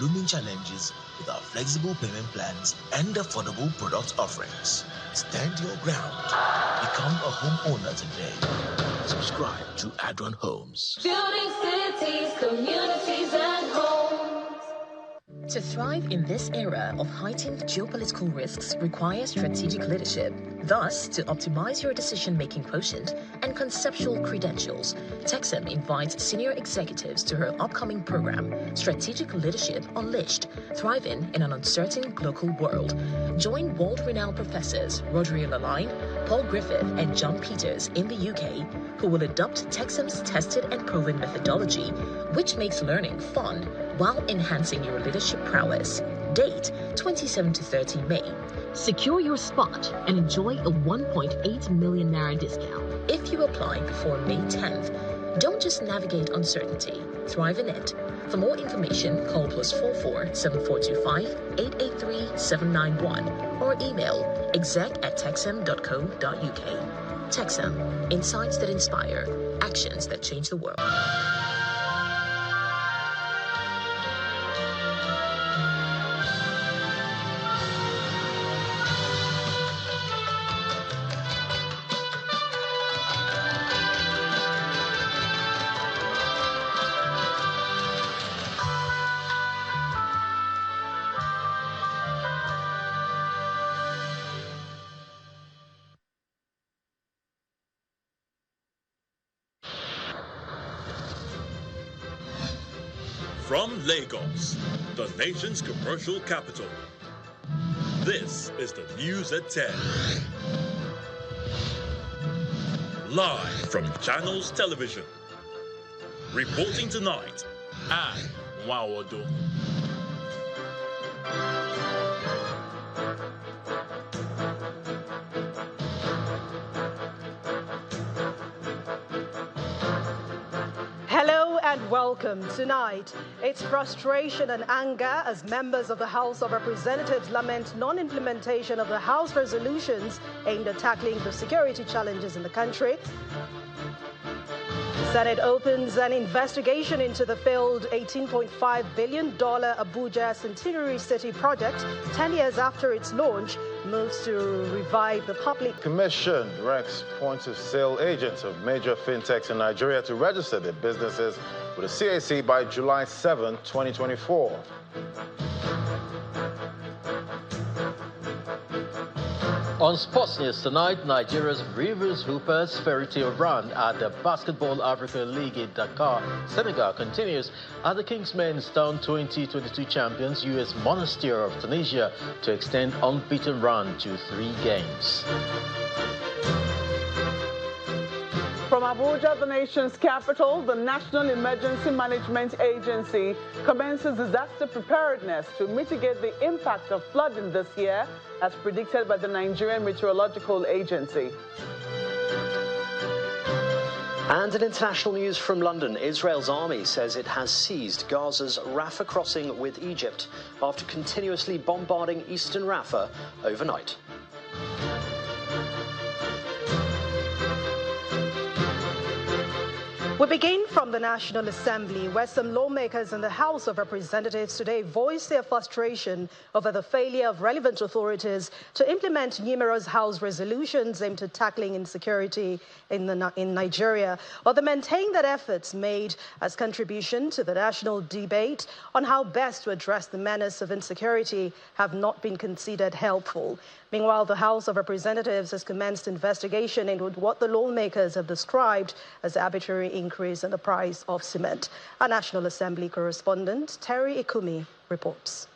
looming challenges with our flexible payment plans and affordable product offerings. Stand your ground. Become a homeowner today. Subscribe to Adron Homes. Building cities, communities, and homes. To thrive in this era of heightened geopolitical risks requires strategic leadership. Thus, to optimize your decision-making quotient and conceptual credentials, Texam invites senior executives to her upcoming program, Strategic Leadership Unleashed, Thriving in an Uncertain Global World. Join world-renowned professors Rodri Laline, Paul Griffith, and John Peters in the UK, who will adopt Texam's tested and proven methodology, which makes learning fun while enhancing your leadership prowess. Date 27 to 30 May. Secure your spot and enjoy a 1.8 million naira discount if you apply before May 10th. Don't just navigate uncertainty, thrive in it. For more information, call +44 7425 883 791 or email exec@texam.co.uk. Texam, insights that inspire, actions that change the world. From Lagos, the nation's commercial capital, this is the News at 10. Live from Channels Television. Reporting tonight, Anne Ondo. And welcome. Tonight, it's frustration and anger as members of the House of Representatives lament non-implementation of the House resolutions aimed at tackling the security challenges in the country. Senate opens an investigation into the failed $18.5 billion Abuja Centenary City project 10 years after its launch, moves to revive the public. Commission directs point-of-sale agents of major fintechs in Nigeria to register their businesses with the CAC by July 7, 2024. On Sports News tonight, Nigeria's Rivers Hoopers fairy tale run at the Basketball Africa League in Dakar, Senegal continues as the Kingsmen stun 2022 champions US Monastir of Tunisia to extend unbeaten run to 3 games. From Abuja, the nation's capital, the National Emergency Management Agency commences disaster preparedness to mitigate the impact of flooding this year, as predicted by the Nigerian Meteorological Agency. And in international news from London, Israel's army says it has seized Gaza's Rafah crossing with Egypt after continuously bombarding eastern Rafah overnight. We begin from the National Assembly, where some lawmakers in the House of Representatives today voiced their frustration over the failure of relevant authorities to implement numerous House resolutions aimed at tackling insecurity in Nigeria, or they maintain that efforts made as contribution to the national debate on how best to address the menace of insecurity have not been considered helpful. Meanwhile, the House of Representatives has commenced investigation into what the lawmakers have described as arbitrary increase in the price of cement. Our National Assembly correspondent, Terry Ikumi, reports.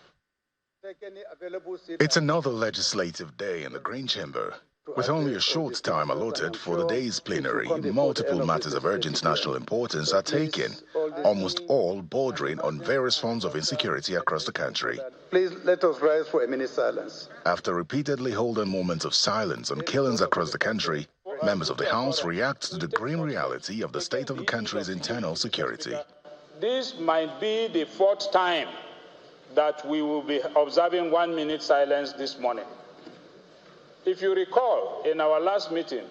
It's another legislative day in the Green Chamber. With only a short time allotted for the day's plenary, multiple matters of urgent national importance are taken, almost all bordering on various forms of insecurity across the country. Please let us rise for a minute silence. After repeatedly holding moments of silence on killings across the country, members of the House react to the grim reality of the state of the country's internal security. This might be the 4th time that we will be observing 1 minute silence this morning. If you recall, in our last meeting,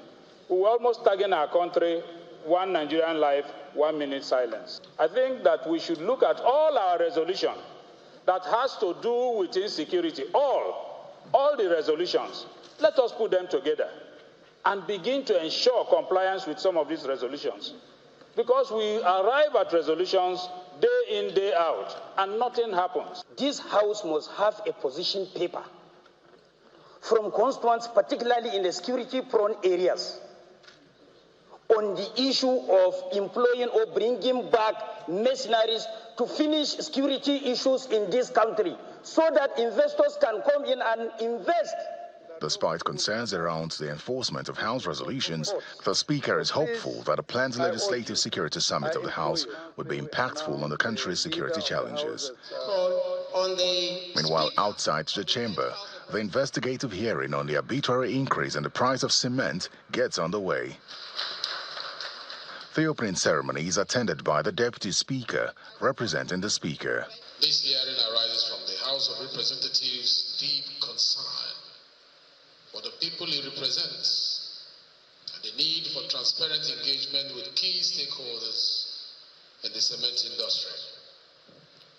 we were almost tagging our country, one Nigerian life, 1 minute silence. I think that we should look at all our resolutions that has to do with insecurity, all the resolutions, let us put them together and begin to ensure compliance with some of these resolutions. Because we arrive at resolutions day in, day out, and nothing happens. This House must have a position paper from constituents, particularly in the security-prone areas, on the issue of employing or bringing back mercenaries to finish security issues in this country so that investors can come in and invest. Despite concerns around the enforcement of House resolutions, the Speaker is hopeful that a planned legislative security summit of the House would be impactful on the country's security challenges. Meanwhile, outside the chamber, the investigative hearing on the arbitrary increase in the price of cement gets underway. The opening ceremony is attended by the Deputy Speaker, representing the Speaker. This hearing arises from the House of Representatives' deep concern for the people it represents and the need for transparent engagement with key stakeholders in the cement industry,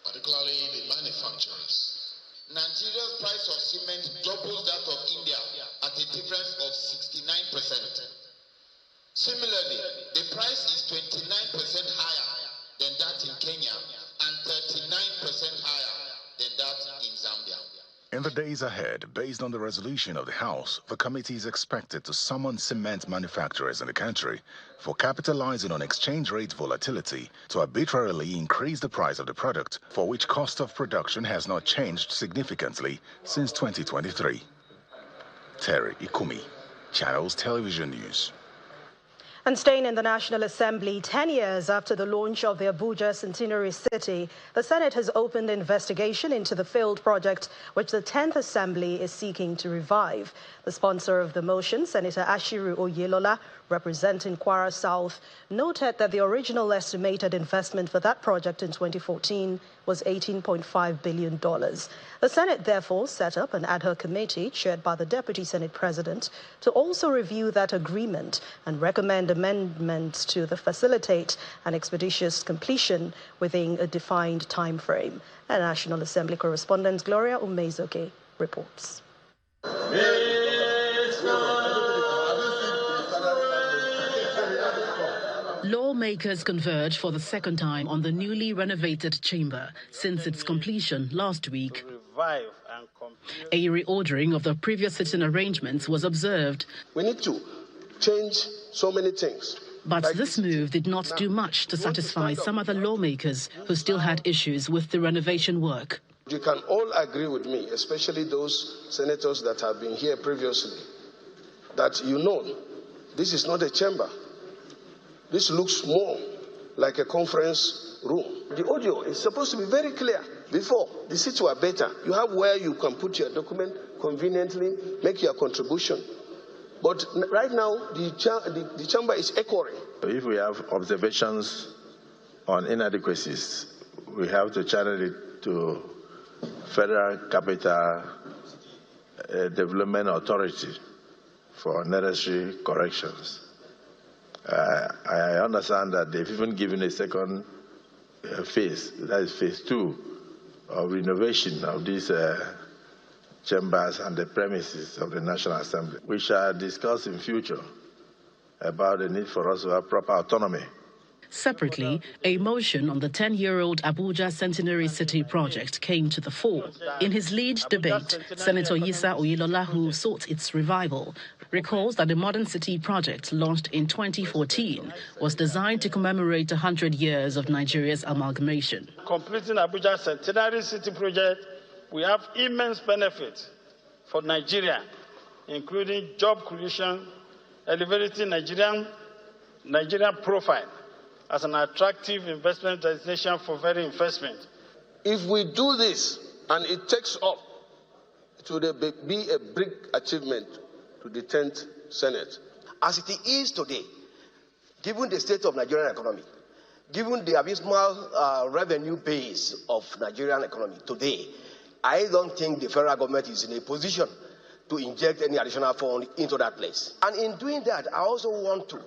particularly the manufacturers. Nigeria's price of cement doubles that of India at a difference of 69%. Similarly, the price is 29% higher than that in Kenya and 39% higher than that in Zambia. In the days ahead, based on the resolution of the House, the committee is expected to summon cement manufacturers in the country for capitalizing on exchange rate volatility to arbitrarily increase the price of the product, for which cost of production has not changed significantly since 2023. Terry Ikumi, Channels Television News. And staying in the National Assembly, 10 years after the launch of the Abuja Centenary City, the Senate has opened an investigation into the failed project which the 10th Assembly is seeking to revive. The sponsor of the motion, Senator Ashiru Oyelola, representing Kwara South, noted that the original estimated investment for that project in 2014 was $18.5 billion. The Senate therefore set up an ad hoc committee chaired by the Deputy Senate President to also review that agreement and recommend amendments to facilitate an expeditious completion within a defined time frame. And National Assembly correspondent Gloria Umezoke reports. Lawmakers converged for the second time on the newly renovated chamber since its completion last week. A reordering of the previous sitting arrangements was observed. We need to change so many things. But this move did not do much to satisfy some other lawmakers who still had issues with the renovation work. You can all agree with me, especially those senators that have been here previously, that this is not a chamber. This looks more like a conference room. The audio is supposed to be very clear. Before, the seats were better. You have where you can put your document conveniently, make your contribution. But right now, the chamber is echoing. If we have observations on inadequacies, we have to channel it to Federal Capital Development Authority for necessary corrections. I understand that they've even given a second phase, that is phase 2 of renovation of these chambers and the premises of the National Assembly. We shall discuss in future about the need for us to have proper autonomy. Separately, a motion on the 10-year-old Abuja Centenary City project came to the fore. In his lead debate, Senator Yisa Oyelola, who sought its revival, recalls that the modern city project, launched in 2014, was designed to commemorate 100 years of Nigeria's amalgamation. Completing Abuja Centenary City project, we have immense benefits for Nigeria, including job creation, elevating Nigerian profile as an attractive investment destination for foreign investment. If we do this and it takes off, it will be a big achievement to the 10th Senate. As it is today, given the state of Nigerian economy, given the abysmal revenue base of Nigerian economy today, I don't think the federal government is in a position to inject any additional fund into that place. And in doing that, I also want to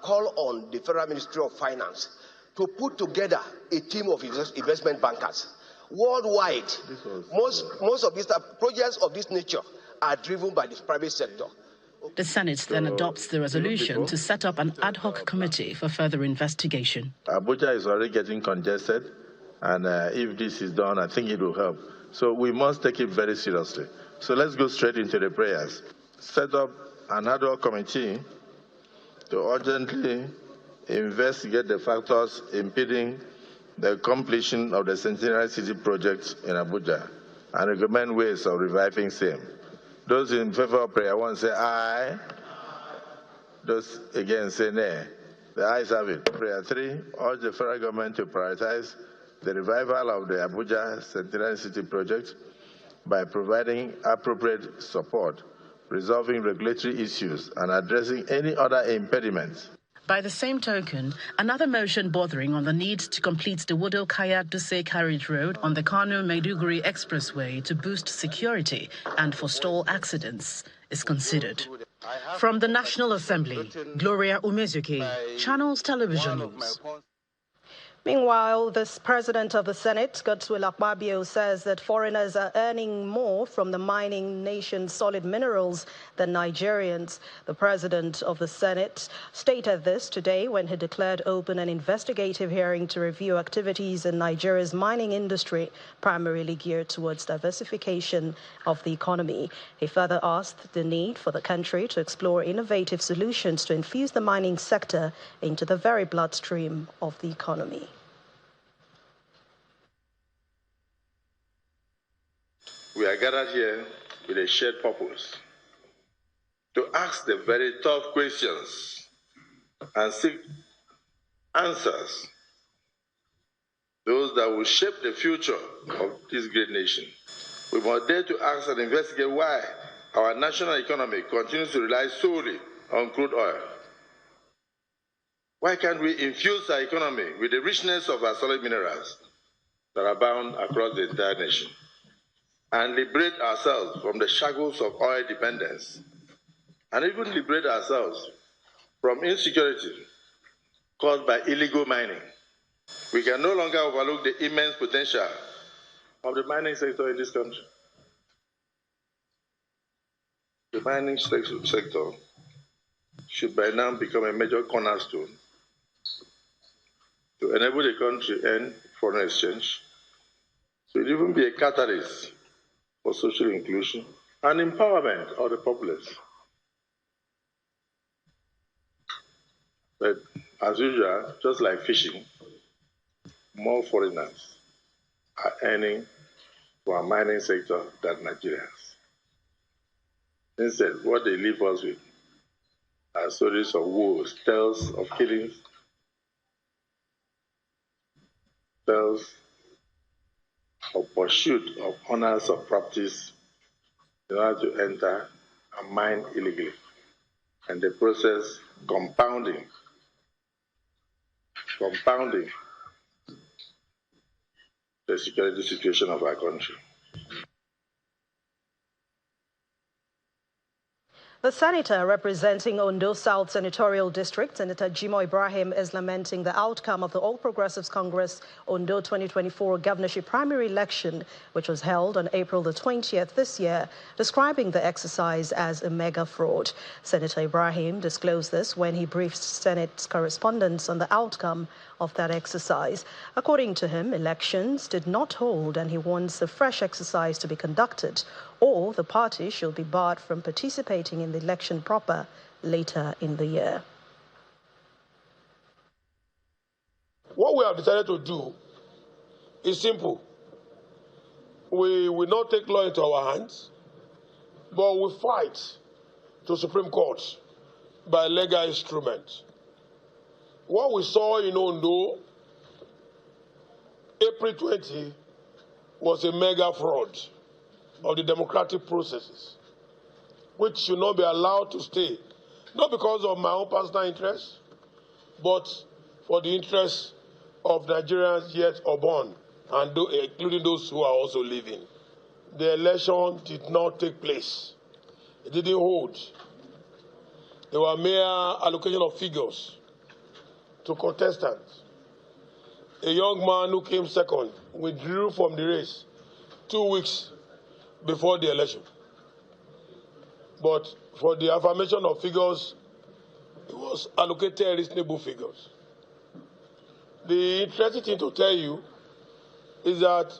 call on the Federal Ministry of Finance to put together a team of investment bankers worldwide, most of these projects of this nature are driven by the private sector. The Senate then adopts the resolution to set up an ad hoc committee for further investigation. Abuja is already getting congested, and if this is done, I think it will help. So we must take it very seriously. So let's go straight into the prayers. Set up an ad hoc committee to urgently investigate the factors impeding the completion of the Centenary City project in Abuja and recommend ways of reviving same. Those in favor of prayer one say aye. Those again say nay. The ayes have it. Prayer 3, urge the federal government to prioritize the revival of the Abuja Centenary City project by providing appropriate support, resolving regulatory issues, and addressing any other impediments. By the same token, another motion bordering on the need to complete the Wodo-Kaya-Duse carriage road on the Kano-Maiduguri Expressway to boost security and forestall accidents is considered. From the National Assembly, Gloria Umezuke, Channels Television News. Meanwhile, the president of the Senate, Godswill Akpabio, says that foreigners are earning more from the mining nation's solid minerals than Nigerians. The president of the Senate stated this today when he declared open an investigative hearing to review activities in Nigeria's mining industry, primarily geared towards diversification of the economy. He further asked the need for the country to explore innovative solutions to infuse the mining sector into the very bloodstream of the economy. We are gathered here with a shared purpose to ask the very tough questions and seek answers, those that will shape the future of this great nation. We must dare to ask and investigate why our national economy continues to rely solely on crude oil. Why can't we infuse our economy with the richness of our solid minerals that abound across the entire nation, and liberate ourselves from the shackles of oil dependence, and even liberate ourselves from insecurity caused by illegal mining? We can no longer overlook the immense potential of the mining sector in this country. The mining sector should by now become a major cornerstone to enable the country to earn foreign exchange. So it will even be a catalyst for social inclusion and empowerment of the populace. But as usual, just like fishing, more foreigners are earning for our mining sector than Nigerians. Instead, what they leave us with are stories of wars, tales of killings, tales of pursuit of owners of properties in order to enter and mine illegally, and the process compounding the security situation of our country. The senator representing Ondo South Senatorial District, Senator Jimo Ibrahim, is lamenting the outcome of the All Progressives Congress Ondo 2024 governorship primary election, which was held on April the 20th this year, describing the exercise as a mega fraud. Senator Ibrahim disclosed this when he briefed Senate correspondents on the outcome of that exercise. According to him, elections did not hold, and he wants a fresh exercise to be conducted, or the party should be barred from participating in the election proper later in the year. What we have decided to do is simple. We will not take law into our hands, but we fight to Supreme Court by legal instruments. What we saw in Ondo, April 20, was a mega fraud of the democratic processes, which should not be allowed to stay, not because of my own personal interest, but for the interests of Nigerians yet unborn, and including those who are also living. The election did not take place. It didn't hold. There were mere allocation of figures to contestants. a young man who came second withdrew from the race 2 weeks before the election. But for the affirmation of figures, it was allocated reasonable figures. The interesting thing to tell you is that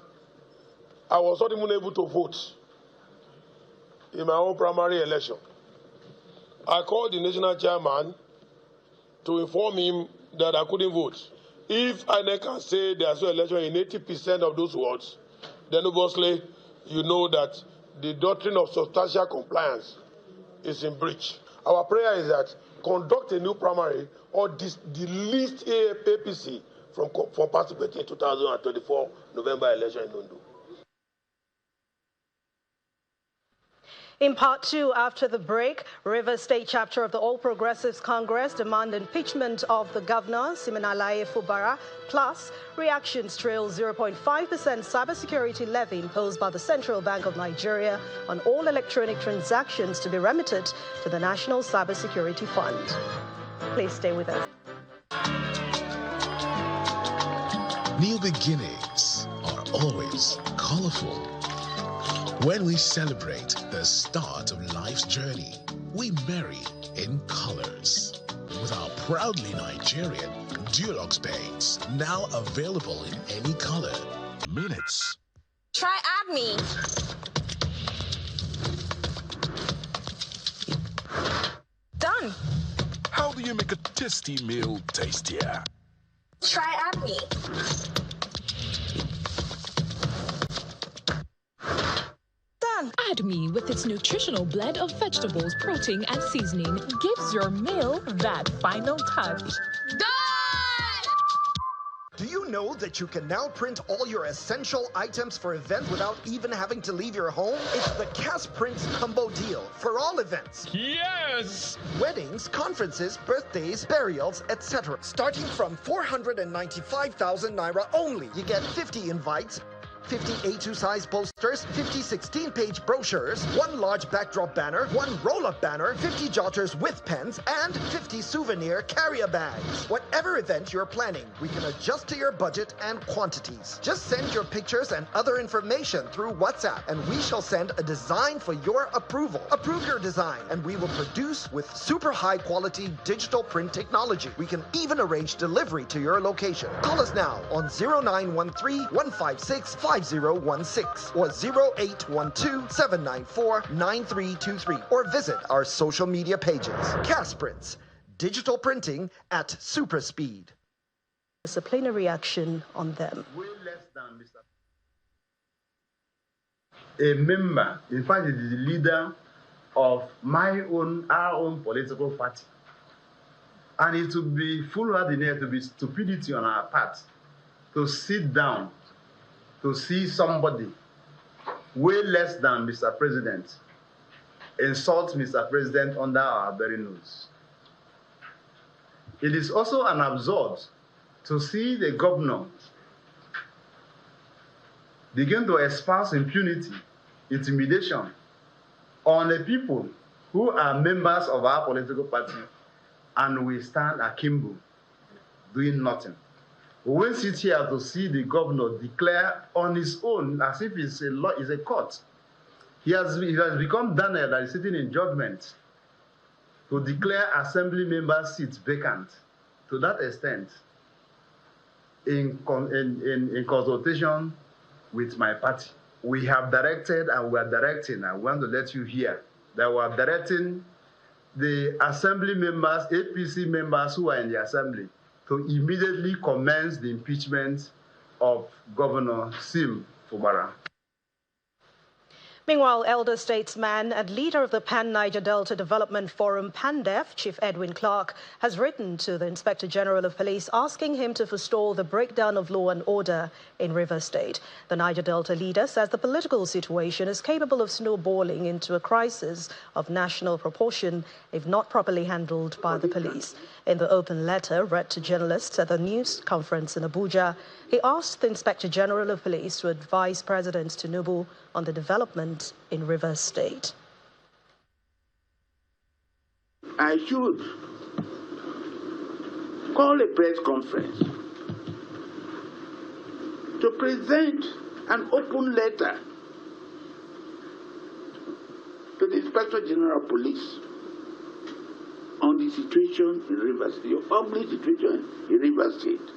I was not even able to vote in my own primary election. I called the national chairman to inform him that I couldn't vote. If INEC can say there's no election in 80% of those wards, then obviously you know that the doctrine of substantial compliance is in breach. Our prayer is that conduct a new primary or delist APC from participating in 2024 November election in Ondo. In part two, after the break, Rivers State chapter of the All Progressives Congress demand impeachment of the governor, Siminalaye Fubara, plus reactions trail 0.5% cybersecurity levy imposed by the Central Bank of Nigeria on all electronic transactions to be remitted to the National Cybersecurity Fund. Please stay with us. New beginnings are always colorful. When we celebrate the start of life's journey, we marry in colors. With our proudly Nigerian Dulux paints, now available in any color. Minutes. Try AdMe. Done. How do you make a tasty meal tastier? Try AdMe. AdMe, with its nutritional blend of vegetables, protein, and seasoning, gives your meal that final touch. Done! Do you know that you can now print all your essential items for events without even having to leave your home? It's the Cas Print Combo Deal for all events. Yes! Weddings, conferences, birthdays, burials, etc. Starting from 495,000 Naira only. You get 50 invites, 50 A2 size posters, 50 16-page brochures, 1 large backdrop banner, 1 roll-up banner, 50 jotters with pens, and 50 souvenir carrier bags. Whatever event you're planning, we can adjust to your budget and quantities. Just send your pictures and other information through WhatsApp, and we shall send a design for your approval. Approve your design, and we will produce with super high-quality digital print technology. We can even arrange delivery to your location. Call us now on 0913-156-5016 or 0812-794-9323 or visit our social media pages. Cas Prints, digital printing at super speed. Disciplinary action on them. A member, in fact, it is the leader of our own political party. And it would be foolhardy, to be stupidity on our part to sit down to see somebody way less than Mr. President insult Mr. President under our very nose. It is also an absurd to see the governor begin to espouse impunity, intimidation on the people who are members of our political party, and we stand akimbo doing nothing. We will sit here to see the governor declare on his own as if it's a court. He has become Daniel that is sitting in judgment to declare assembly member seats vacant. To that extent, in consultation with my party, we have directed and we are directing, and we want to let you hear that we are directing the assembly members, APC members who are in the assembly, to immediately commence the impeachment of Governor Sim Fubara. Meanwhile, elder statesman and leader of the Pan-Niger Delta Development Forum, PANDEF, Chief Edwin Clark, has written to the Inspector General of Police asking him to forestall the breakdown of law and order in Rivers State. The Niger Delta leader says the political situation is capable of snowballing into a crisis of national proportion if not properly handled by the police. In the open letter read to journalists at the news conference in Abuja, he asked the Inspector General of Police to advise President Tinubu on the development in Rivers State. I should call a press conference to present an open letter to the Inspector General of Police on the situation in Rivers State, the ugly situation in Rivers State,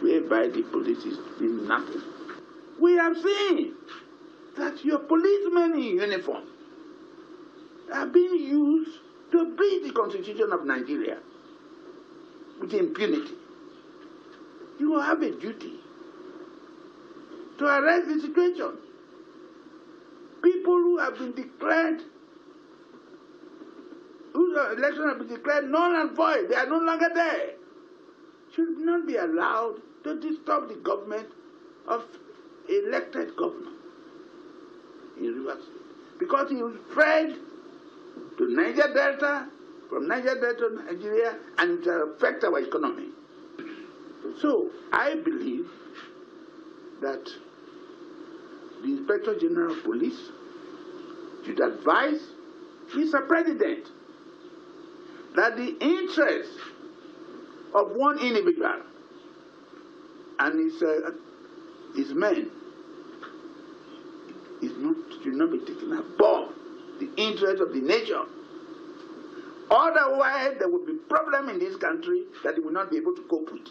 whereby the police is doing nothing. We have seen that your policemen in uniform are being used to breach the Constitution of Nigeria with impunity. You will have a duty to arrest the situation. People who have been declared, whose election have been declared null and void, they are no longer there, should not be allowed to disturb the government of elected governor in Rivers, because he was spread to Niger Delta, from Niger Delta to Nigeria, and it will affect our economy. So I believe that the Inspector General of Police should advise Mr. President that the interests of one individual and his men should not be taken above the interest of the nation. Otherwise, there will be problem in this country that it will not be able to cope with.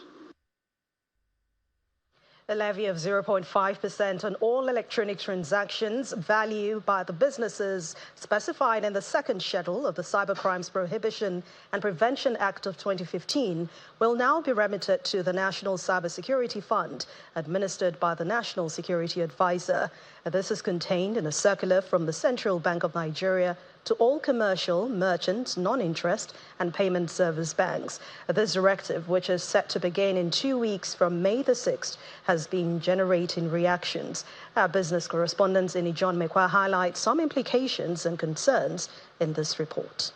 A levy of 0.5% on all electronic transactions valued by the businesses specified in the second schedule of the Cybercrimes Prohibition and Prevention Act of 2015 will now be remitted to the National Cybersecurity Fund, administered by the National Security Advisor. This is contained in a circular from the Central Bank of Nigeria to all commercial, merchant, non-interest and payment service banks. This directive, which is set to begin in 2 weeks from May the 6th, has been generating reactions. Our business correspondent Ini John Mekwa highlights some implications and concerns in this report.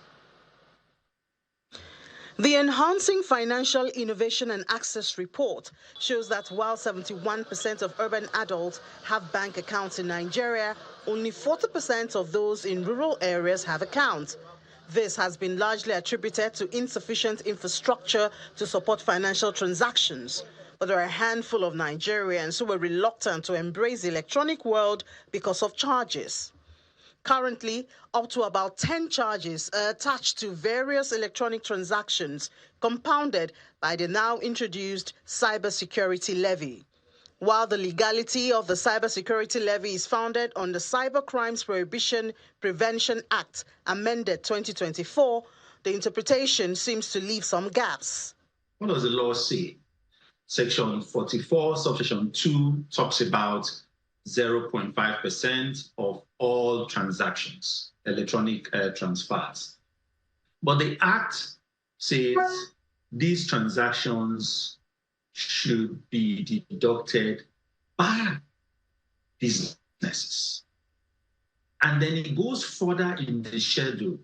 The Enhancing Financial Innovation and Access report shows that while 71% of urban adults have bank accounts in Nigeria, only 40% of those in rural areas have accounts. This has been largely attributed to insufficient infrastructure to support financial transactions. But there are a handful of Nigerians who are reluctant to embrace the electronic world because of charges. Currently, up to about 10 charges are attached to various electronic transactions, compounded by the now introduced Cybersecurity levy. While the legality of the Cybersecurity levy is founded on the Cybercrimes Prohibition Prevention Act, amended 2024, the interpretation seems to leave some gaps. What does the law say? Section 44, subsection 2 talks about 0.5% of all transactions, electronic transfers. But the Act says these transactions should be deducted by businesses. And then it goes further in the schedule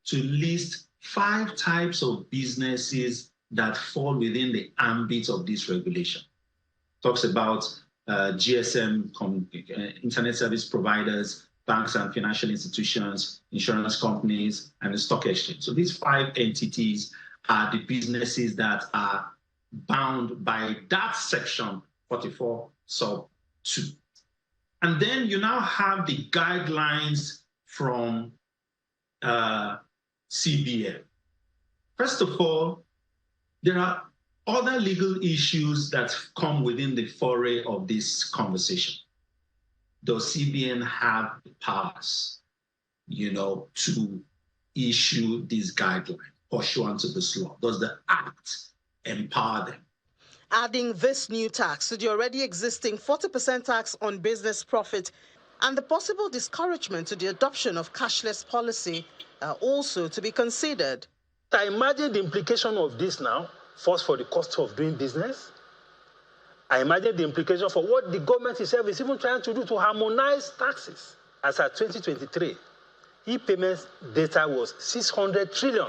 to list 5 types of businesses that fall within the ambit of this regulation. Talks about GSM, internet service providers, banks and financial institutions, insurance companies, and the stock exchange. So these 5 entities are the businesses that are bound by that section 44 sub 2. And then you now have the guidelines from CBN. First of all, there are other legal issues that come within the foray of this conversation. Does CBN have the powers, to issue these guidelines pursuant to this law? Does the Act empower them? Adding this new tax to the already existing 40% tax on business profit and the possible discouragement to the adoption of cashless policy are also to be considered. I imagine the implication of this now. First, for the cost of doing business. I imagine the implication for what the government itself is even trying to do to harmonize taxes. As at 2023, e-payments data was 600 trillion.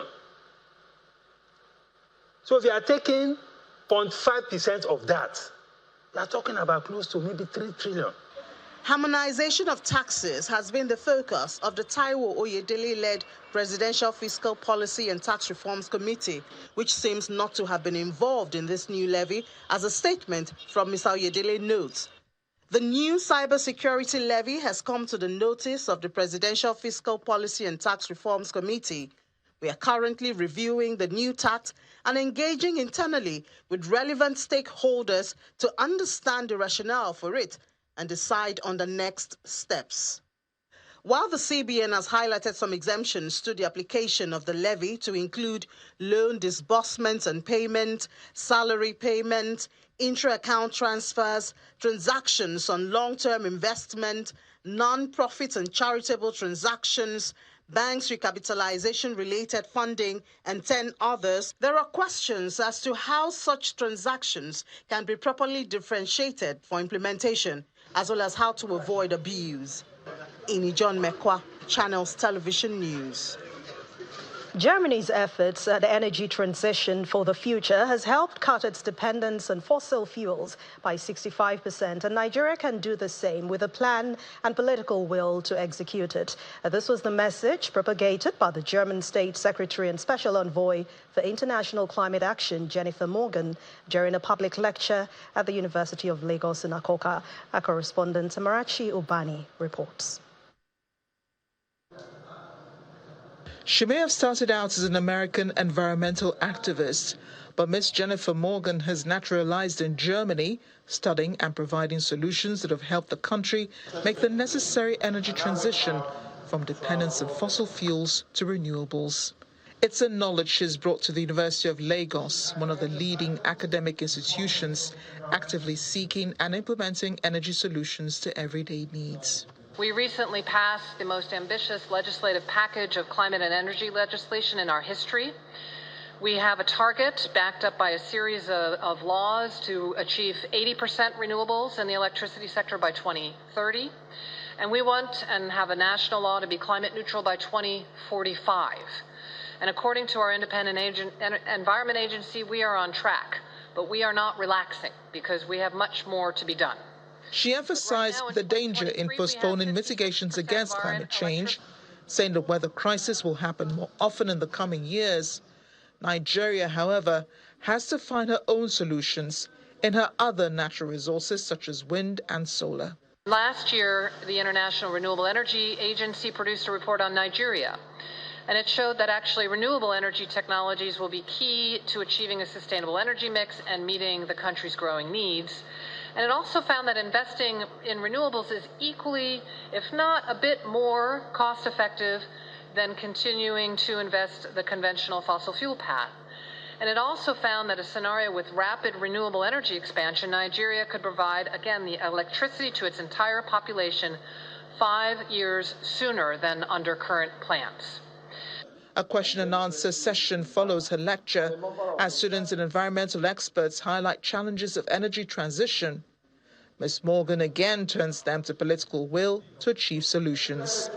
So if you are taking 0.5% of that, you are talking about close to maybe 3 trillion. Harmonization of taxes has been the focus of the Taiwo Oyedele-led Presidential Fiscal Policy and Tax Reforms Committee, which seems not to have been involved in this new levy, as a statement from Mr. Oyedele notes. The new Cybersecurity levy has come to the notice of the Presidential Fiscal Policy and Tax Reforms Committee. We are currently reviewing the new tax and engaging internally with relevant stakeholders to understand the rationale for it and decide on the next steps. While the CBN has highlighted some exemptions to the application of the levy to include loan disbursements and payment, salary payment, intra-account transfers, transactions on long-term investment, non-profit and charitable transactions, banks recapitalization-related funding, and 10 others, there are questions as to how such transactions can be properly differentiated for implementation, as well as how to avoid abuse. Ini John Mekwa, Channels Television News. Germany's efforts at energy transition for the future has helped cut its dependence on fossil fuels by 65%, and Nigeria can do the same with a plan and political will to execute it. This was the message propagated by the German State Secretary and Special Envoy for International Climate Action, Jennifer Morgan, during a public lecture at the University of Lagos in Akoka. Our correspondent Amarachi Ubani reports. She may have started out as an American environmental activist, but Miss Jennifer Morgan has naturalized in Germany, studying and providing solutions that have helped the country make the necessary energy transition from dependence on fossil fuels to renewables. It's a knowledge she's brought to the University of Lagos, one of the leading academic institutions actively seeking and implementing energy solutions to everyday needs. We recently passed the most ambitious legislative package of climate and energy legislation in our history. We have a target backed up by a series of laws to achieve 80% renewables in the electricity sector by 2030. And we want and have a national law to be climate neutral by 2045. And according to our independent environment agency, we are on track, but we are not relaxing because we have much more to be done. She emphasized the danger in postponing mitigations against climate change, saying the weather crisis will happen more often in the coming years. Nigeria, however, has to find her own solutions in her other natural resources such as wind and solar. Last year, the International Renewable Energy Agency produced a report on Nigeria, and it showed that actually renewable energy technologies will be key to achieving a sustainable energy mix and meeting the country's growing needs. And it also found that investing in renewables is equally, if not a bit more, cost-effective than continuing to invest the conventional fossil fuel path. And it also found that a scenario with rapid renewable energy expansion, Nigeria could provide, again, the electricity to its entire population 5 years sooner than under current plans. A question and answer session follows her lecture as students and environmental experts highlight challenges of energy transition. Ms. Morgan again turns them to political will to achieve solutions.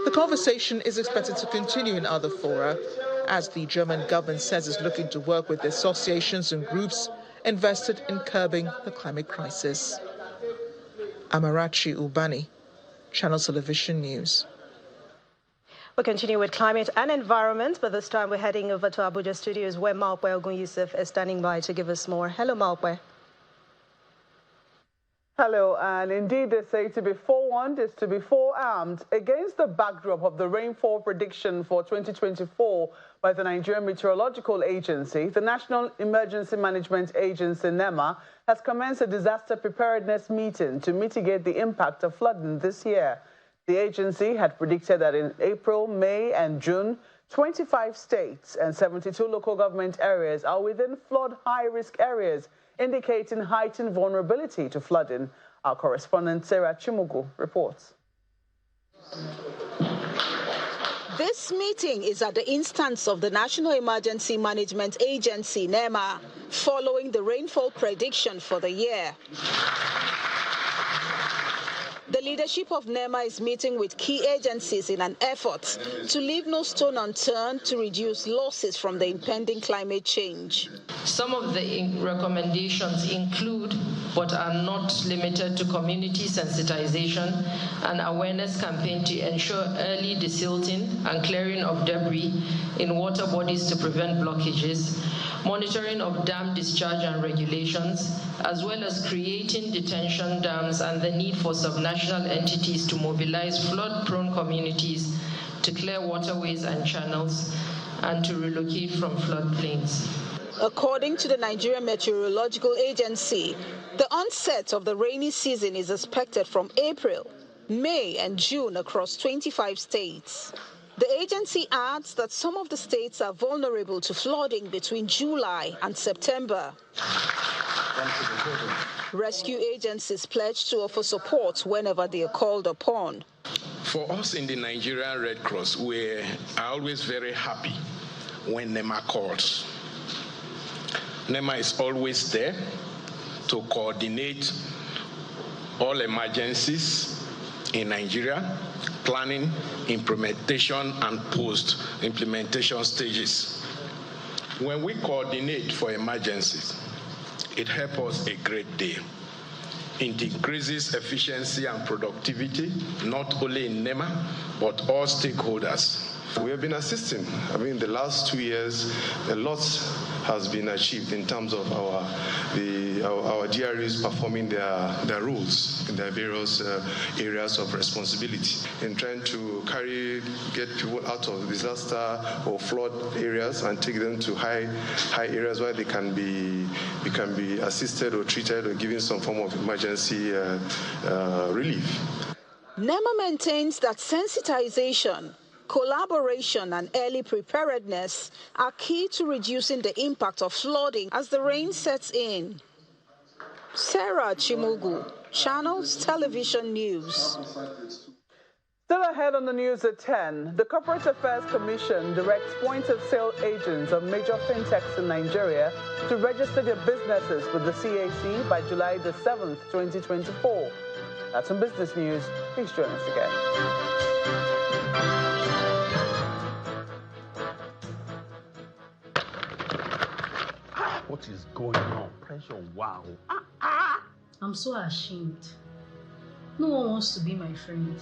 The conversation is expected to continue in other fora, as the German government says it's looking to work with associations and groups invested in curbing the climate crisis. Amarachi Ubani, Channel Television News. We'll continue with climate and environment, but this time we're heading over to Abuja studios where Malpe Ogun Yusuf is standing by to give us more. Hello, Malpe. Hello, and indeed they say to be forewarned is to be forearmed. Against the backdrop of the rainfall prediction for 2024 by the Nigerian Meteorological Agency, the National Emergency Management Agency, NEMA, has commenced a disaster preparedness meeting to mitigate the impact of flooding this year. The agency had predicted that in April, May, and June, 25 states and 72 local government areas are within flood high-risk areas, indicating heightened vulnerability to flooding. Our correspondent, Sarah Chimugu, reports. This meeting is at the instance of the National Emergency Management Agency, NEMA, following the rainfall prediction for the year. The leadership of NEMA is meeting with key agencies in an effort to leave no stone unturned to reduce losses from the impending climate change. Some of the recommendations include, but are not limited to, community sensitization and awareness campaign to ensure early desilting and clearing of debris in water bodies to prevent blockages, monitoring of dam discharge and regulations, as well as creating detention dams and the need for subnational entities to mobilize flood-prone communities to clear waterways and channels and to relocate from floodplains. According to the Nigerian Meteorological Agency, the onset of the rainy season is expected from April, May, and June across 25 states. The agency adds that some of the states are vulnerable to flooding between July and September. Rescue agencies pledge to offer support whenever they are called upon. For us in the Nigerian Red Cross, we are always very happy when NEMA calls. NEMA is always there to coordinate all emergencies in Nigeria, planning, implementation, and post-implementation stages. When we coordinate for emergencies, it helps us a great deal. It increases efficiency and productivity, not only in NEMA, but all stakeholders. We have been assisting. I mean, the last 2 years, a lot has been achieved in terms of our DREs performing their roles in their various areas of responsibility in trying to get people out of disaster or flood areas and take them to high areas where they can be assisted or treated or given some form of emergency relief. NEMA maintains that sensitization, collaboration, and early preparedness are key to reducing the impact of flooding as the rain sets in. Sarah Chimugu, Channels Television News. Still ahead on the news at 10, the Corporate Affairs Commission directs point-of-sale agents of major fintechs in Nigeria to register their businesses with the CAC by July the 7th, 2024. That's on Business News. Please join us again. What is going on? Pressure, wow. I'm so ashamed. No one wants to be my friend.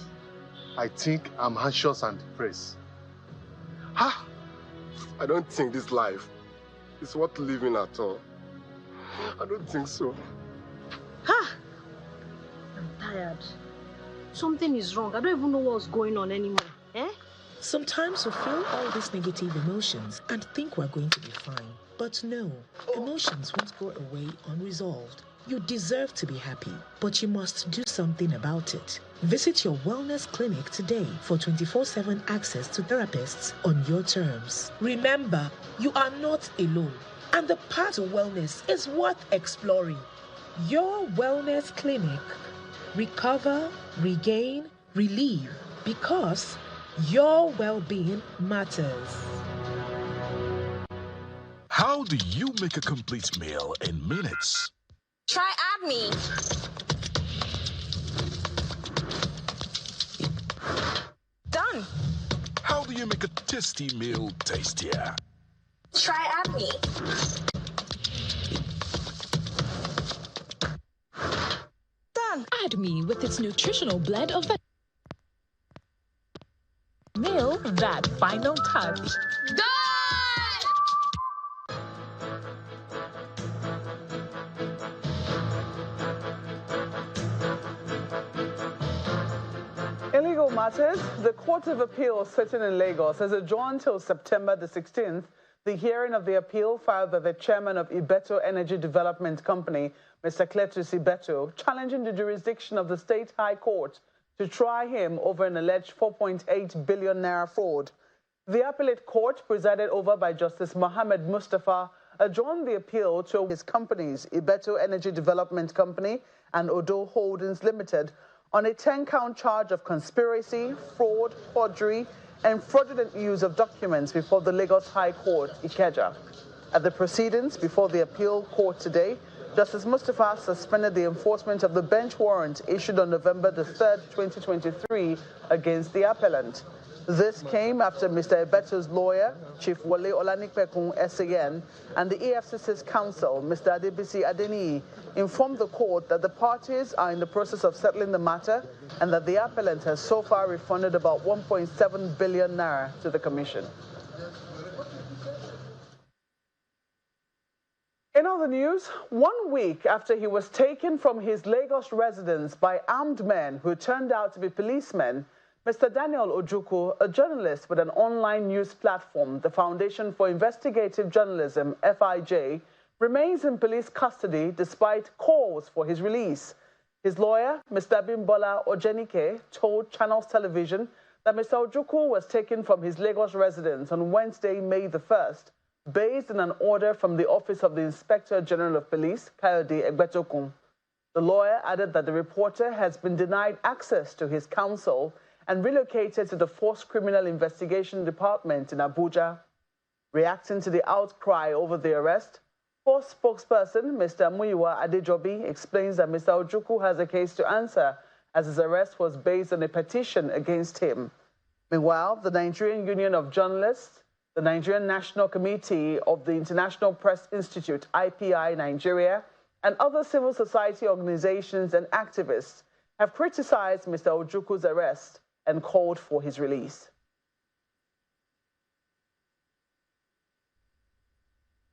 I think I'm anxious and depressed. I don't think this life is worth living at all. I don't think so. I'm tired. Something is wrong. I don't even know what's going on anymore. Sometimes we feel all these negative emotions and think we're going to be fine. But no, emotions won't go away unresolved. You deserve to be happy, but you must do something about it. Visit your wellness clinic today for 24/7 access to therapists on your terms. Remember, you are not alone, and the path to wellness is worth exploring. Your wellness clinic. Recover, regain, relieve, because your well-being matters. How do you make a complete meal in minutes? Try AdMe. Done. How do you make a tasty meal tastier? Try AdMe. Done. AdMe with its nutritional blend of meal, that final touch. Done! In legal matters, the Court of Appeal sitting in Lagos has adjourned till September the 16th the hearing of the appeal filed by the chairman of Ibeto Energy Development Company, Mr. Cletus Ibeto, challenging the jurisdiction of the State High Court to try him over an alleged 4.8 billion naira fraud. The appellate court, presided over by Justice Mohammed Mustafa, adjourned the appeal to his companies, Ibeto Energy Development Company and Ondo Holdings Limited, on a 10-count charge of conspiracy, fraud, forgery, and fraudulent use of documents before the Lagos High Court, Ikeja. At the proceedings before the appeal court today, Justice Mustafa suspended the enforcement of the bench warrant issued on November the 3rd, 2023 against the appellant. This came after Mr. Ebeto's lawyer, Chief Wale Olanikpekun SAN, and the EFCC's counsel, Mr. Adebisi Adeniyi, informed the court that the parties are in the process of settling the matter and that the appellant has so far refunded about 1.7 billion naira to the commission. In other news, 1 week after he was taken from his Lagos residence by armed men who turned out to be policemen, Mr. Daniel Ojukwu, a journalist with an online news platform, the Foundation for Investigative Journalism, FIJ, remains in police custody despite calls for his release. His lawyer, Mr. Bimbola Ojenike, told Channels Television that Mr. Ojukwu was taken from his Lagos residence on Wednesday, May the 1st, based on an order from the Office of the Inspector General of Police, Kayode Egbetokun. The lawyer added that the reporter has been denied access to his counsel and relocated to the Forced Criminal Investigation Department in Abuja. Reacting to the outcry over the arrest, Force spokesperson Mr. Muyiwa Adejobi explains that Mr. Ojukwu has a case to answer as his arrest was based on a petition against him. Meanwhile, the Nigerian Union of Journalists, the Nigerian National Committee of the International Press Institute, IPI Nigeria, and other civil society organizations and activists have criticized Mr. Ojukwu's arrest and called for his release.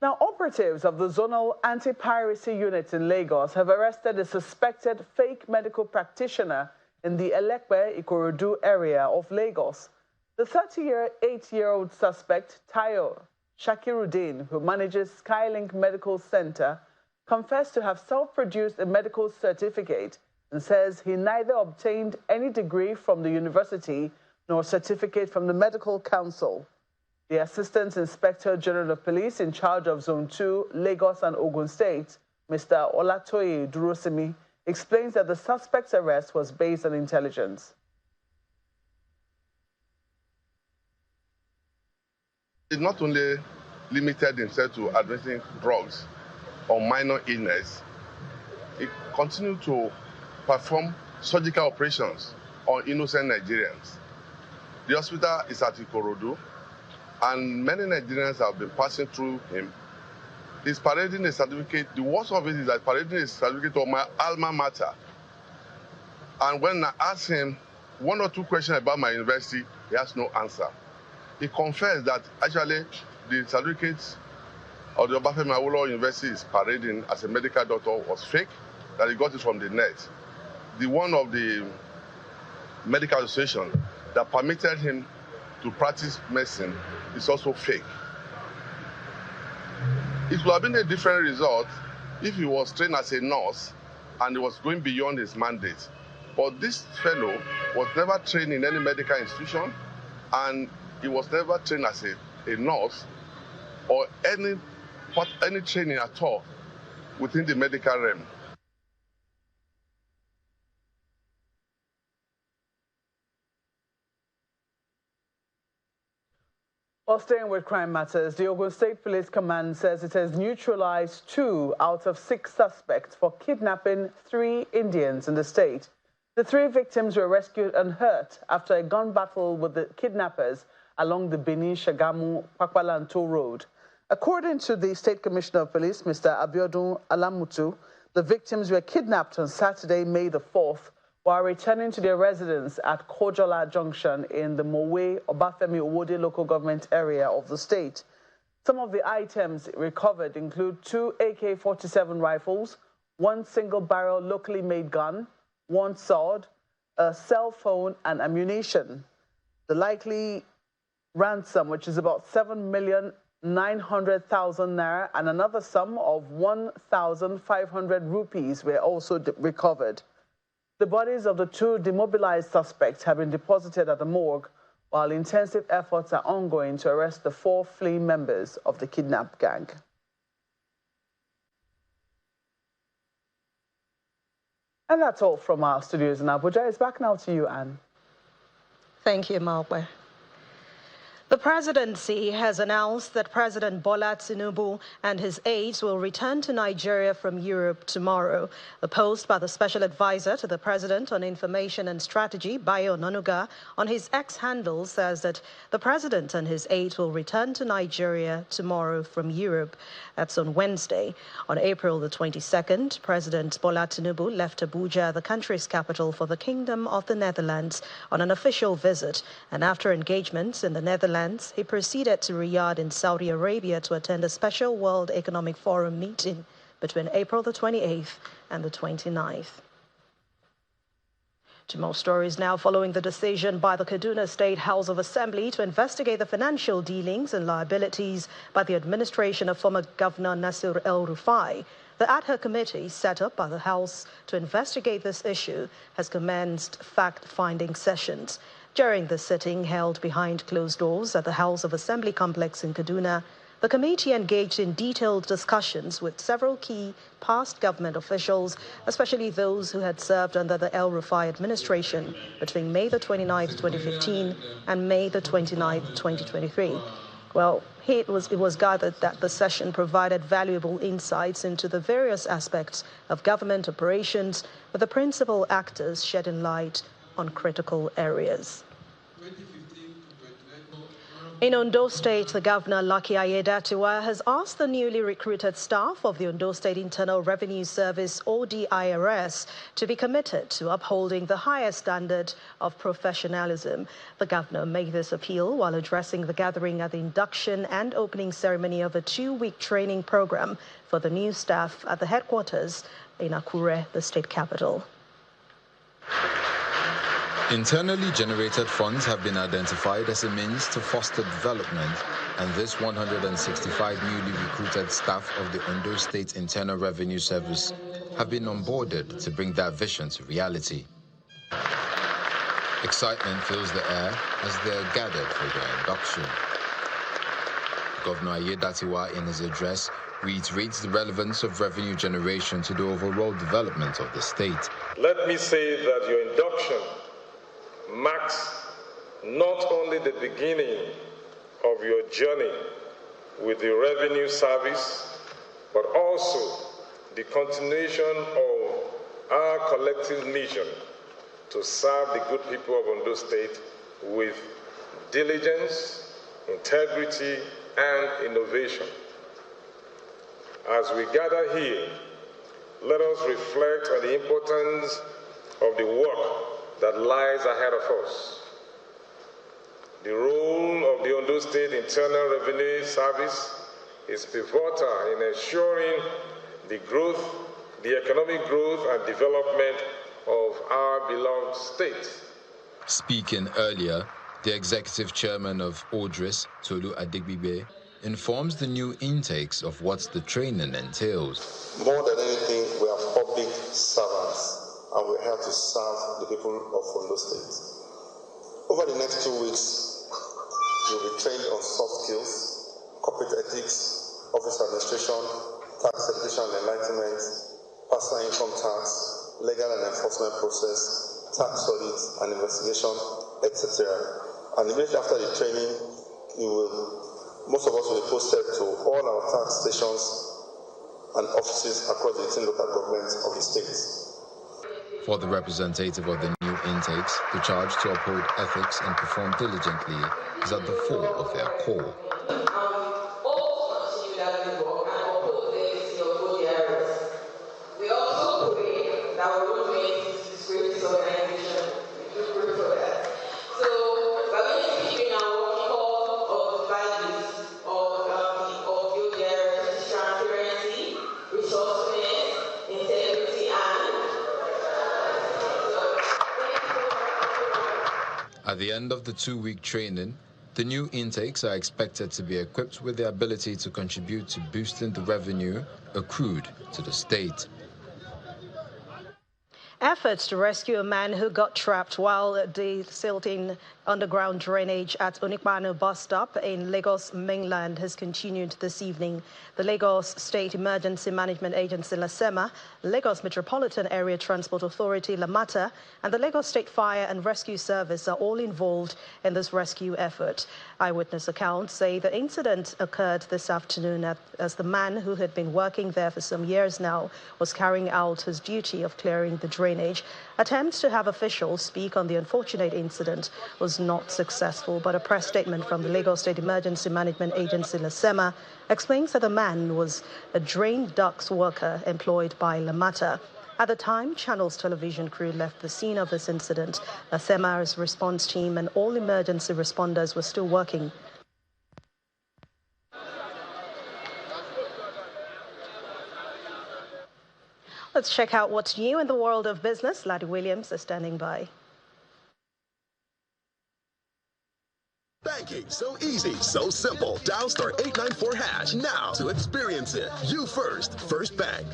Now, operatives of the Zonal Anti-Piracy Unit in Lagos have arrested a suspected fake medical practitioner in the Elekpe, Ikorodu area of Lagos. The 38-year-old suspect, Tayo Shakiruddin, who manages Skylink Medical Center, confessed to have self-produced a medical certificate and says he neither obtained any degree from the university nor certificate from the Medical Council. The Assistant Inspector General of Police in charge of Zone 2, Lagos and Ogun State, Mr. Olatoye Durosimi, explains that the suspect's arrest was based on intelligence. It's not only limited himself to addressing drugs or minor illness, it continued to perform surgical operations on innocent Nigerians. The hospital is at Ikorodu, and many Nigerians have been passing through him. He's parading a certificate. The worst of it is that parading a certificate of my alma mater. And when I asked him one or two questions about my university, he has no answer. He confessed that actually the certificate of the Obafemi Awolowo University is parading as a medical doctor was fake, that he got it from the net. The one of the medical association that permitted him to practice medicine is also fake. It would have been a different result if he was trained as a nurse and he was going beyond his mandate. But this fellow was never trained in any medical institution, and he was never trained as a nurse or any training at all within the medical realm. While staying with crime matters, the Ogun State Police Command says it has neutralized 2 out of 6 suspects for kidnapping 3 Indians in the state. The 3 victims were rescued unhurt after a gun battle with the kidnappers along the Benin-Shagamu-Pakwalanto Road. According to the State Commissioner of Police, Mr. Abiodun Alamutu, the victims were kidnapped on Saturday, May the 4th, while returning to their residence at Kojola Junction in the Mowe Obafemi Owode local government area of the state. Some of the items recovered include 2 AK-47 rifles, 1 single-barrel locally made gun, 1 sword, a cell phone, and ammunition. The likely ransom, which is about 7,900,000 naira, and another sum of 1,500 rupees were also recovered. The bodies of the 2 demobilized suspects have been deposited at the morgue, while intensive efforts are ongoing to arrest the 4 fleeing members of the kidnap gang. And that's all from our studios in Abuja. It's back now to you, Anne. Thank you, Malwe. The presidency has announced that President Bola Tinubu and his aides will return to Nigeria from Europe tomorrow. A post by the special advisor to the president on information and strategy, Bayo Onanuga, on his X handle says that the president and his aides will return to Nigeria tomorrow from Europe. That's on Wednesday. On April the 22nd, President Bola Tinubu left Abuja, the country's capital, for the Kingdom of the Netherlands on an official visit, and after engagements in the Netherlands, he proceeded to Riyadh in Saudi Arabia to attend a special World Economic Forum meeting between April the 28th and the 29th. To more stories now, following the decision by the Kaduna State House of Assembly to investigate the financial dealings and liabilities by the administration of former Governor Nasir El-Rufai, the ad hoc committee set up by the House to investigate this issue has commenced fact-finding sessions. During the sitting held behind closed doors at the House of Assembly complex in Kaduna, the committee engaged in detailed discussions with several key past government officials, especially those who had served under the El-Rufai administration between May the 29th, 2015 and May the 29th, 2023. Well, it was gathered that the session provided valuable insights into the various aspects of government operations, with the principal actors shedding light on critical areas. In Ondo State, the Governor, Lucky Aiyedatiwa, has asked the newly recruited staff of the Ondo State Internal Revenue Service, ODIRS, to be committed to upholding the highest standard of professionalism. The Governor made this appeal while addressing the gathering at the induction and opening ceremony of a 2-week training program for the new staff at the headquarters in Akure, the state capital. Internally generated funds have been identified as a means to foster development, and this 165 newly recruited staff of the Ondo State Internal Revenue Service have been onboarded to bring that vision to reality. Excitement fills the air as they are gathered for their induction. Governor Aiyedatiwa, in his address, reiterates the relevance of revenue generation to the overall development of the state. Let me say that your induction marks not only the beginning of your journey with the revenue service, but also the continuation of our collective mission to serve the good people of Ondo State with diligence, integrity, and innovation. As we gather here, let us reflect on the importance of the work that lies ahead of us. The role of the Ondo State Internal Revenue Service is pivotal in ensuring the growth, the economic growth and development of our beloved state. Speaking earlier, the executive chairman of ODRIS, Tolu Adigbibe, informs the new intakes of what the training entails. More than anything, we are public servants, and we're here to serve the people of Ondo State. Over the next 2 weeks, you'll be trained on soft skills, corporate ethics, office administration, tax education and enlightenment, personal income tax, legal and enforcement process, tax audit and investigation, etc. And immediately after the training, most of us will be posted to all our tax stations and offices across the 18 local governments of the state. For the representative of the new intakes, the charge to uphold ethics and perform diligently is at the fore of their core. We also pray that we will make this great organization. We do pray for that. So we're going to keep in our what we call of values of your transparency, resourcefulness, integrity, and At the end of the 2-week training, the new intakes are expected to be equipped with the ability to contribute to boosting the revenue accrued to the state. Efforts to rescue a man who got trapped while desilting underground drainage at Onikmanu bus stop in Lagos mainland has continued this evening. The Lagos State Emergency Management Agency, LASEMA, Lagos Metropolitan Area Transport Authority, LAMATA, and the Lagos State Fire and Rescue Service are all involved in this rescue effort. Eyewitness accounts say the incident occurred this afternoon as the man, who had been working there for some years now, was carrying out his duty of clearing the drainage. Attempts to have officials speak on the unfortunate incident was not successful, but a press statement from the Lagos State Emergency Management Agency, LASEMA, explains that the man was a drain ducts worker employed by LAMATA. At the time, Channel's television crew left the scene of this incident. LASEMA's response team and all emergency responders were still working. Let's check out what's new in the world of business. Laddie Williams is standing by. Banking, so easy, so simple. Dial *894# now to experience it. You first, First Bank.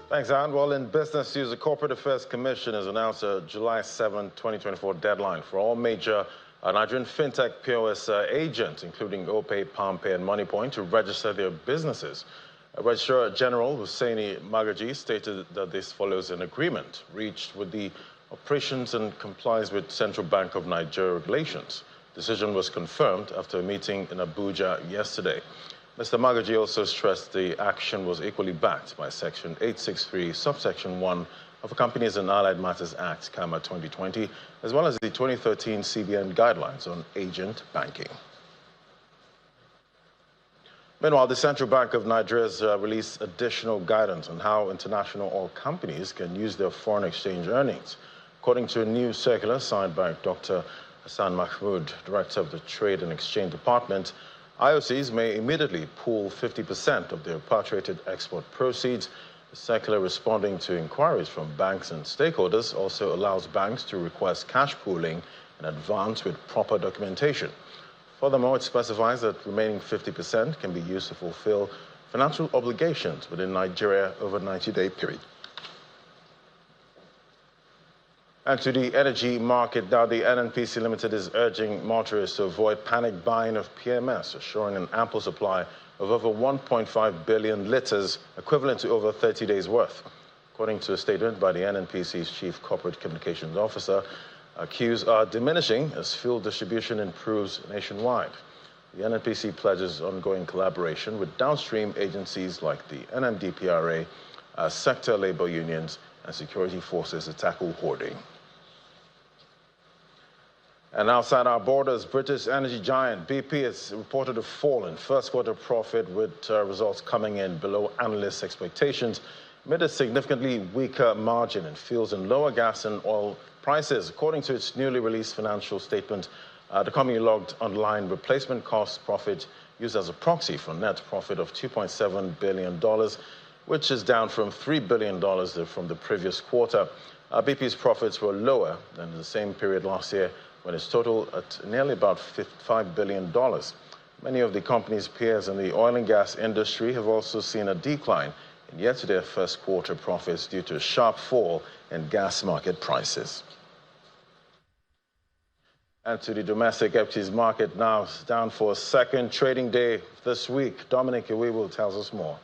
Thanks, Anne. Well, in business news, the Corporate Affairs Commission has announced a July 7, 2024 deadline for all major Nigerian Fintech POS agents, including OPay, PalmPay, and MoneyPoint, to register their businesses. Registrar General Hussaini Magaji stated that this follows an agreement reached with the operations and complies with Central Bank of Nigeria regulations. Decision was confirmed after a meeting in Abuja yesterday. Mr. Magaji also stressed the action was equally backed by Section 863, subsection 1 of the Companies and Allied Matters Act, CAMA 2020, as well as the 2013 CBN guidelines on agent banking. Meanwhile, the Central Bank of Nigeria has released additional guidance on how international oil companies can use their foreign exchange earnings. According to a new circular signed by Dr. Hassan Mahmoud, Director of the Trade and Exchange Department, IOCs may immediately pool 50% of their repatriated export proceeds. The circular, responding to inquiries from banks and stakeholders, also allows banks to request cash pooling in advance with proper documentation. Furthermore, it specifies that remaining 50% can be used to fulfill financial obligations within Nigeria over a 90-day period. And to the energy market, now the NNPC Limited is urging motorists to avoid panic buying of PMS, assuring an ample supply of over 1.5 billion litres, equivalent to over 30 days' worth. According to a statement by the NNPC's Chief Corporate Communications Officer, queues are diminishing as fuel distribution improves nationwide. The NNPC pledges ongoing collaboration with downstream agencies like the NMDPRA, sector labour unions, and security forces to tackle hoarding. And outside our borders, British energy giant BP has reported a fall in first quarter profit, with results coming in below analysts' expectations amid a significantly weaker margin in fuels and lower gas and oil prices. According to its newly released financial statement, the company logged underlying replacement cost profit used as a proxy for net profit of $2.7 billion, which is down from $3 billion from the previous quarter. BP's profits were lower than in the same period last year, when it's totaled at nearly about $5 billion. Many of the company's peers in the oil and gas industry have also seen a decline in yet-to-date first quarter profits due to a sharp fall in gas market prices. And to the domestic equities market now, down for a second trading day this week. Dominic Iwiwu tells us more.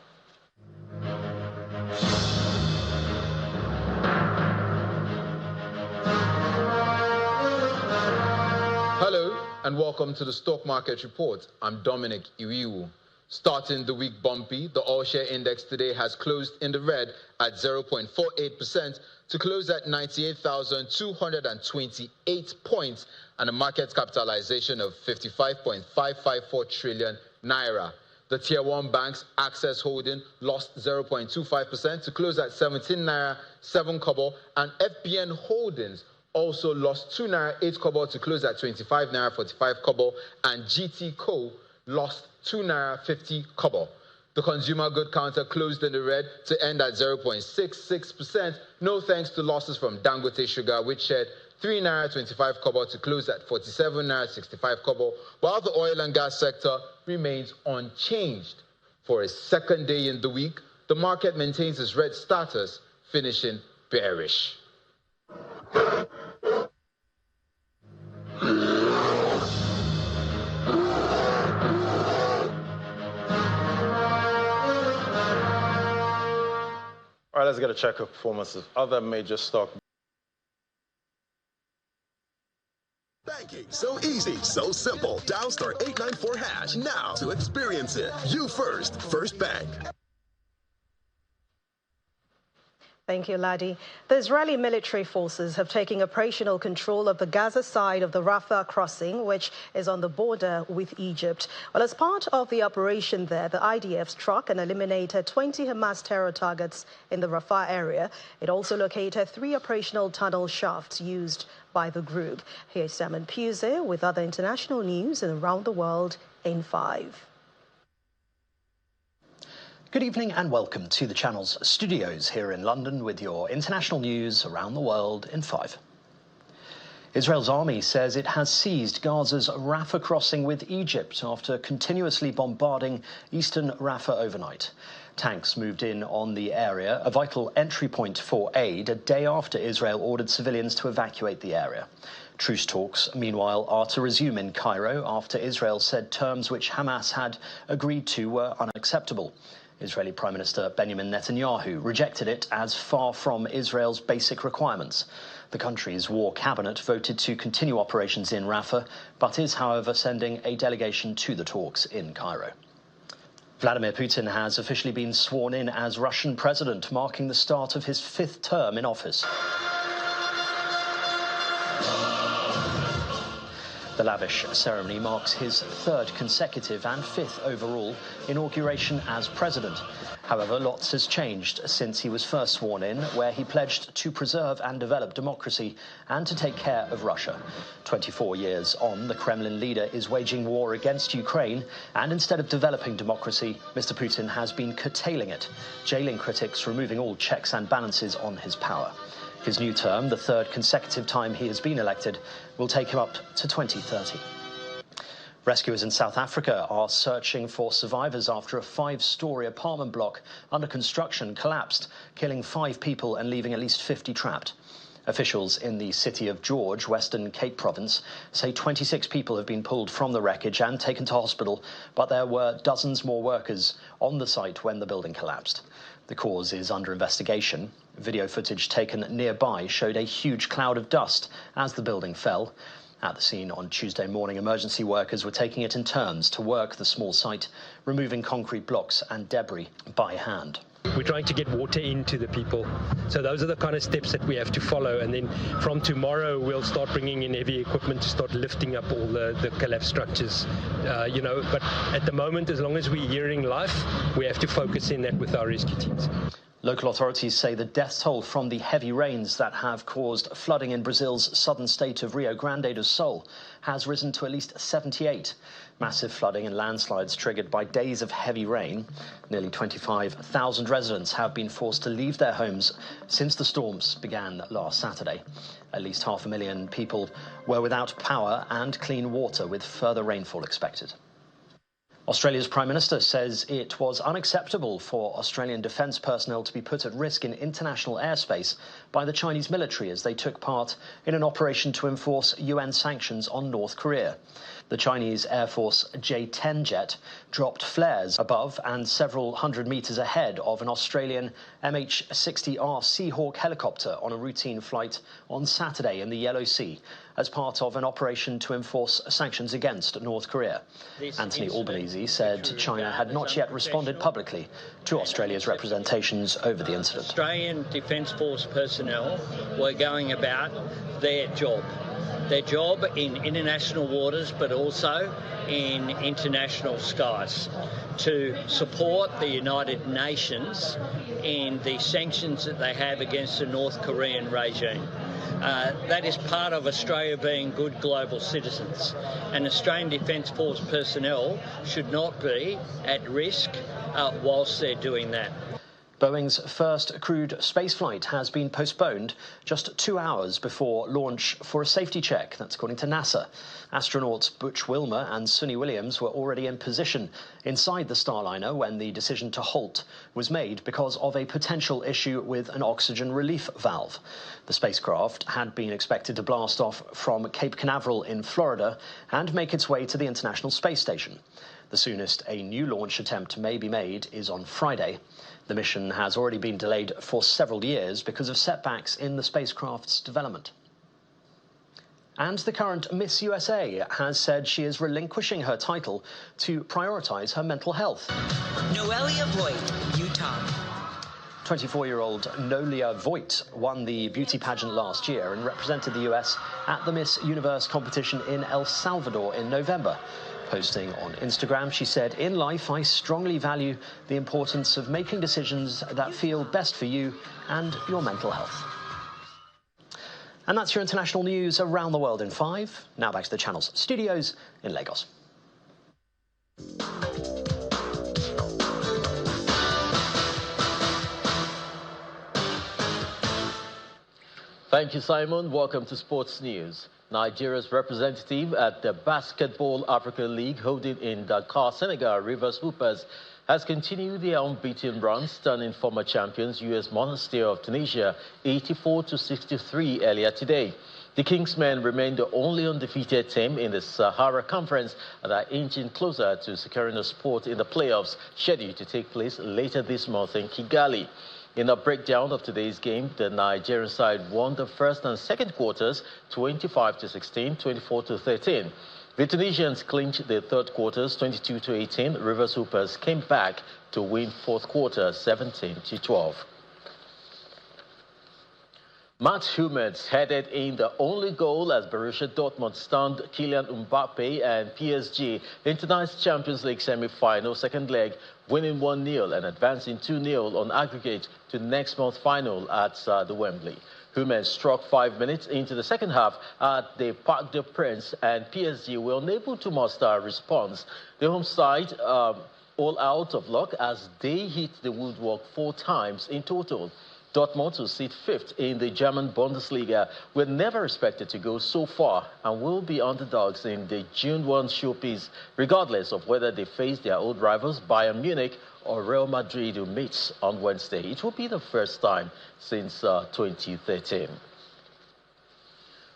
Hello and welcome to the Stock Market Report. I'm Dominic Iwiwu. Starting the week bumpy, the all share index today has closed in the red at 0.48% to close at 98,228 points and a market capitalization of 55.554 trillion naira. The Tier 1 banks, Access Holding, lost 0.25% to close at 17 naira 7 kobo, and FBN Holdings also lost 2 naira 8 kobo to close at 25 naira 45 kobo, and GT Co lost 2 naira 50 kobo. The consumer good counter closed in the red to end at 0.66%, no thanks to losses from Dangote Sugar, which shed 3 naira 25 kobo to close at 47 naira 65 kobo, while the oil and gas sector remains unchanged. For a second day in the week, the market maintains its red status, finishing bearish. All right, let's get a check of performance of other major stock. Banking, so easy, so simple. Dial star 894 hash now to experience it. You first, First Bank. Thank you, Ladi. The Israeli military forces have taken operational control of the Gaza side of the Rafah crossing, which is on the border with Egypt. Well, as part of the operation there, the IDF struck and eliminated 20 Hamas terror targets in the Rafah area. It also located 3 operational tunnel shafts used by the group. Here's Simon Puse with other international news and around the world in 5. Good evening and welcome to the channel's studios here in London with your international news around the world in 5. Israel's army says it has seized Gaza's Rafah crossing with Egypt after continuously bombarding eastern Rafah overnight. Tanks moved in on the area, a vital entry point for aid, a day after Israel ordered civilians to evacuate the area. Truce talks, meanwhile, are to resume in Cairo after Israel said terms which Hamas had agreed to were unacceptable. Israeli Prime Minister Benjamin Netanyahu rejected it as far from Israel's basic requirements. The country's war cabinet voted to continue operations in Rafah, but is, however, sending a delegation to the talks in Cairo. Vladimir Putin has officially been sworn in as Russian president, marking the start of his 5th term in office. The lavish ceremony marks his 3rd consecutive and 5th overall inauguration as president. However, lots has changed since he was first sworn in, where he pledged to preserve and develop democracy and to take care of Russia. 24 years on, the Kremlin leader is waging war against Ukraine, and instead of developing democracy, Mr. Putin has been curtailing it, jailing critics, removing all checks and balances on his power. His new term, the 3rd consecutive time he has been elected, will take him up to 2030. Rescuers in South Africa are searching for survivors after a 5-story apartment block under construction collapsed, killing 5 people and leaving at least 50 trapped. Officials in the city of George, Western Cape Province, say 26 people have been pulled from the wreckage and taken to hospital, but there were dozens more workers on the site when the building collapsed. The cause is under investigation. Video footage taken nearby showed a huge cloud of dust as the building fell. At the scene on Tuesday morning, emergency workers were taking it in turns to work the small site, removing concrete blocks and debris by hand. We're trying to get water into the people. So those are the kind of steps that we have to follow. And then from tomorrow, we'll start bringing in heavy equipment to start lifting up all the collapsed structures. But at the moment, as long as we're hearing life, we have to focus in that with our rescue teams. Local authorities say the death toll from the heavy rains that have caused flooding in Brazil's southern state of Rio Grande do Sul has risen to at least 78. Massive flooding and landslides triggered by days of heavy rain. Nearly 25,000 residents have been forced to leave their homes since the storms began last Saturday. At least 500,000 people were without power and clean water, with further rainfall expected. Australia's Prime Minister says it was unacceptable for Australian defence personnel to be put at risk in international airspace by the Chinese military as they took part in an operation to enforce UN sanctions on North Korea. The Chinese Air Force J-10 jet dropped flares above and several hundred metres ahead of an Australian MH-60R Seahawk helicopter on a routine flight on Saturday in the Yellow Sea as part of an operation to enforce sanctions against North Korea. Anthony Albanese said China had not yet responded publicly to Australia's representations over the incident. Australian Defence Force personnel were going about their job in international waters, but also in international skies, to support the United Nations in the sanctions that they have against the North Korean regime. That is part of Australia being good global citizens, and Australian Defence Force personnel should not be at risk whilst they're doing that. Boeing's first crewed spaceflight has been postponed just 2 hours before launch for a safety check. That's according to NASA. Astronauts Butch Wilmore and Suni Williams were already in position inside the Starliner when the decision to halt was made because of a potential issue with an oxygen relief valve. The spacecraft had been expected to blast off from Cape Canaveral in Florida and make its way to the International Space Station. The soonest a new launch attempt may be made is on Friday. The mission has already been delayed for several years because of setbacks in the spacecraft's development. And the current Miss USA has said she is relinquishing her title to prioritize her mental health. Noelia Voigt, Utah. 24-year-old Noelia Voigt won the beauty pageant last year and represented the US at the Miss Universe competition in El Salvador in November. Posting on Instagram, she said, "In life, I strongly value the importance of making decisions that feel best for you and your mental health." And that's your international news around the world in 5. Now back to the channel's studios in Lagos. Thank you, Simon. Welcome to Sports News. Nigeria's representative at the Basketball Africa League holding in Dakar, Senegal, Rivers Hoopers, has continued their unbeaten run, stunning former champions US Monastir of Tunisia 84-63 earlier today. The Kingsmen remain the only undefeated team in the Sahara Conference and are inching closer to securing a spot in the playoffs scheduled to take place later this month in Kigali. In a breakdown of today's game, the Nigerian side won the first and second quarters 25-16, 24-13. The Tunisians clinched the third quarters 22-18. Rivers Hoopers came back to win fourth quarter 17-12. Matt Hummels headed in the only goal as Borussia Dortmund stunned Kylian Mbappe and PSG in tonight's Champions League semi-final second leg, winning 1-0 and advancing 2-0 on aggregate to next month's final at the Wembley. Hummels struck 5 minutes into the second half at the Parc des Princes, and PSG were unable to muster a response. The home side all out of luck as they hit the woodwork 4 times in total. Dortmund, who sit 5th in the German Bundesliga, were never expected to go so far and will be underdogs in the June 1 showpiece, regardless of whether they face their old rivals Bayern Munich or Real Madrid, who meets on Wednesday. It will be the first time since 2013.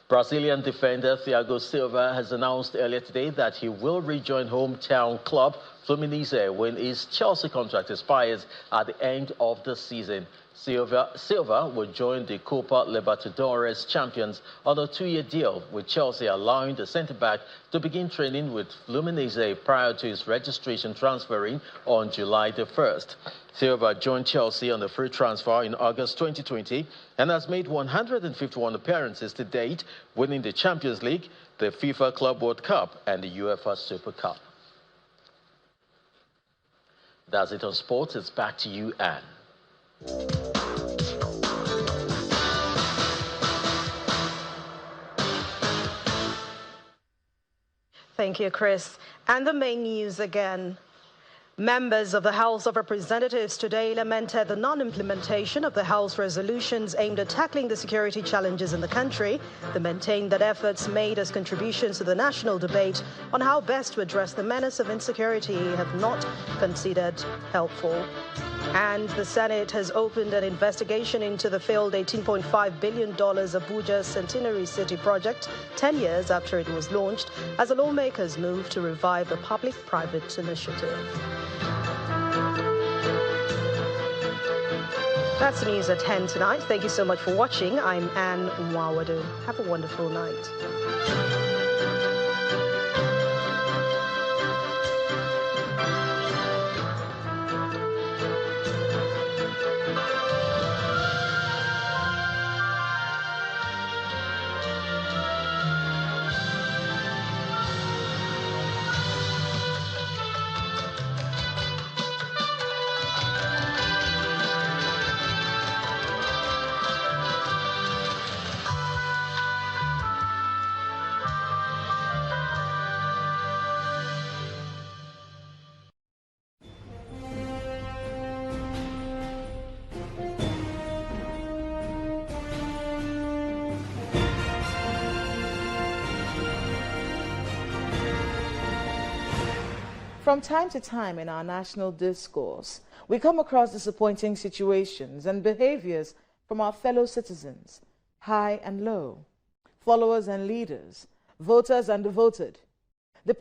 Brazilian defender Thiago Silva has announced earlier today that he will rejoin hometown club Fluminense when his Chelsea contract expires at the end of the season. Silva will join the Copa Libertadores champions on a 2-year deal, with Chelsea allowing the centre-back to begin training with Fluminense prior to his registration transferring on July the 1st. Silva joined Chelsea on a free transfer in August 2020 and has made 151 appearances to date, winning the Champions League, the FIFA Club World Cup and the UEFA Super Cup. That's it on sports. It's back to you, Anne. Thank you, Chris. And the main news again. Members of the House of Representatives today lamented the non-implementation of the House resolutions aimed at tackling the security challenges in the country. They maintained that efforts made as contributions to the national debate on how best to address the menace of insecurity have not considered helpful. And the Senate has opened an investigation into the failed $18.5 billion Abuja Centenary City project 10 years after it was launched, as the lawmakers move to revive the public-private initiative. That's the news at 10 tonight. Thank you so much for watching. I'm Anne Nwawadu. Have a wonderful night. From time to time in our national discourse, we come across disappointing situations and behaviors from our fellow citizens, high and low, followers and leaders, voters and devoted. The